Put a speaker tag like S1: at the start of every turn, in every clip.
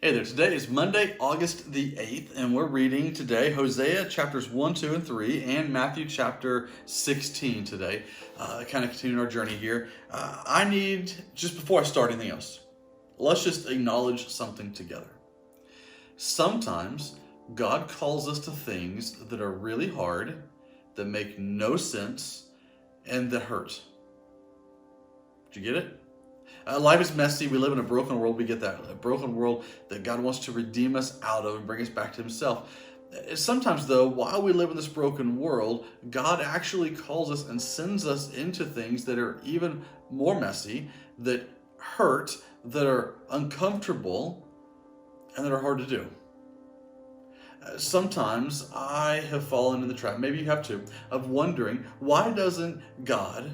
S1: Hey there, today is Monday, August the 8th, and we're reading today Hosea chapters 1, 2, and 3, and Matthew chapter 16 today. Kind of continuing our journey here. Just before I start anything else, let's just acknowledge something together. Sometimes God calls us to things that are really hard, that make no sense, and that hurt. Did you get it? Life is messy. We live in a broken world. We get that. A broken world that God wants to redeem us out of and bring us back to Himself. Sometimes, though, while we live in this broken world, God actually calls us and sends us into things that are even more messy, that hurt, that are uncomfortable, and that are hard to do. Sometimes I have fallen in the trap, maybe you have too, of wondering, why doesn't God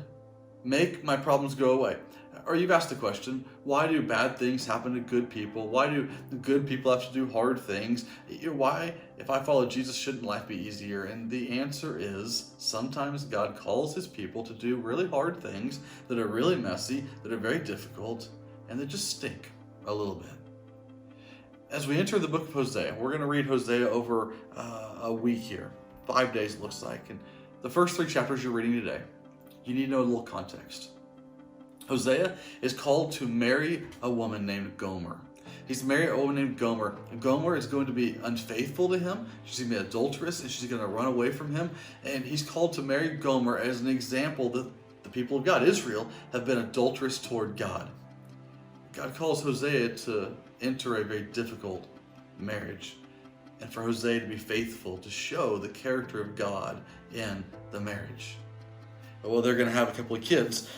S1: make my problems go away? Or you've asked the question, why do bad things happen to good people? Why do the good people have to do hard things? Why, if I follow Jesus, shouldn't life be easier? And the answer is, sometimes God calls His people to do really hard things that are really messy, that are very difficult, and that just stink a little bit. As we enter the book of Hosea, we're going to read Hosea over a week here. 5 days it looks like. And the first 3 chapters you're reading today, you need to know a little context. Hosea is called to marry a woman named Gomer. He's married a woman named Gomer. And Gomer is going to be unfaithful to him. She's going to be adulterous and she's going to run away from him. And he's called to marry Gomer as an example that the people of God, Israel, have been adulterous toward God. God calls Hosea to enter a very difficult marriage and for Hosea to be faithful, to show the character of God in the marriage. Well, they're going to have a couple of kids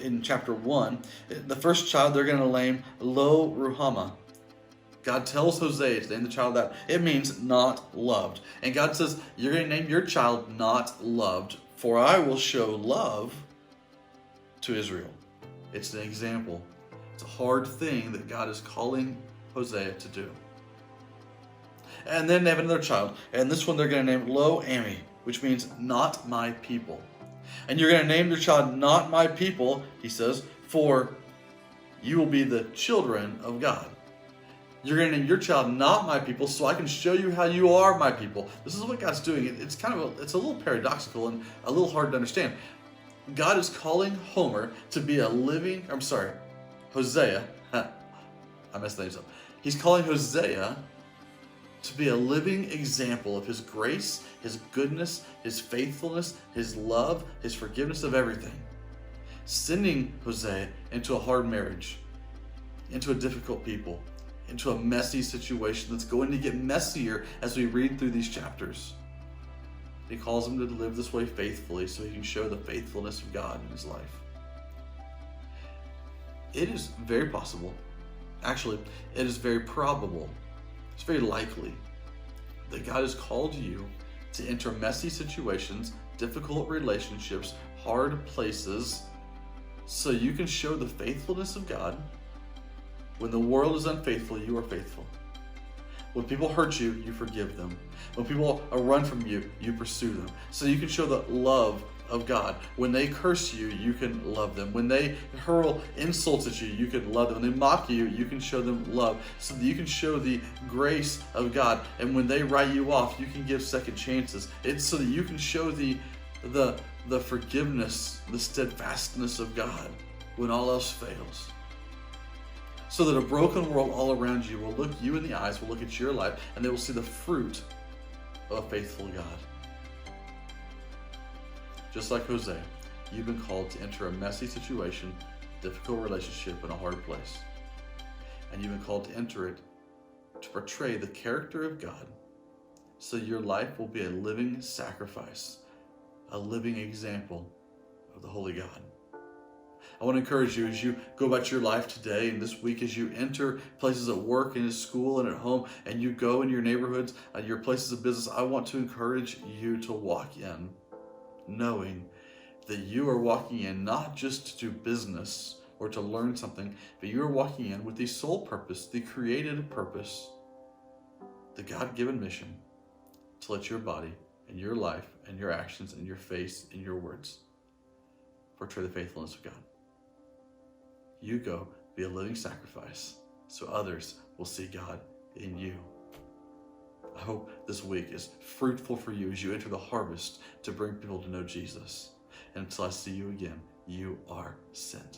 S1: in chapter 1. The first child they're going to name Lo Ruhamah. God tells Hosea to name the child that. It means not loved. And God says, you're going to name your child not loved, for I will show love to Israel. It's an example. It's a hard thing that God is calling Hosea to do. And then they have another child. And this one they're going to name Lo Ammi, which means not my people. And you're going to name your child not my people, he says, for you will be the children of God. You're going to name your child not my people so I can show you how you are my people. This is what God's doing. It's a little paradoxical and a little hard to understand. God is calling Hosea. I messed the names up. He's calling Hosea to be a living example of His grace, His goodness, His faithfulness, His love, His forgiveness of everything. Sending Hosea into a hard marriage, into a difficult people, into a messy situation that's going to get messier as we read through these chapters. He calls him to live this way faithfully so he can show the faithfulness of God in his life. It is very possible, actually, it is very probable, it's very likely that God has called you to enter messy situations, difficult relationships, hard places, so you can show the faithfulness of God. When the world is unfaithful, you are faithful. When people hurt you, you forgive them. When people run from you, you pursue them. So you can show the love of God. When they curse you, you can love them. When they hurl insults at you, you can love them. When they mock you, you can show them love. So that you can show the grace of God. And when they write you off, you can give second chances. It's so that you can show the forgiveness, the steadfastness of God when all else fails. So that a broken world all around you will look you in the eyes, will look at your life, and they will see the fruit of a faithful God. Just like Hosea, you've been called to enter a messy situation, difficult relationship, in a hard place. And you've been called to enter it to portray the character of God, so your life will be a living sacrifice, a living example of the Holy God. I want to encourage you as you go about your life today and this week, as you enter places at work and at school and at home, and you go in your neighborhoods and your places of business, I want to encourage you to walk in knowing that you are walking in not just to do business or to learn something, but you are walking in with the sole purpose, the created purpose, the God-given mission to let your body and your life and your actions and your face and your words portray the faithfulness of God. You go be a living sacrifice so others will see God in you. I hope this week is fruitful for you as you enter the harvest to bring people to know Jesus. And until I see you again, you are sent.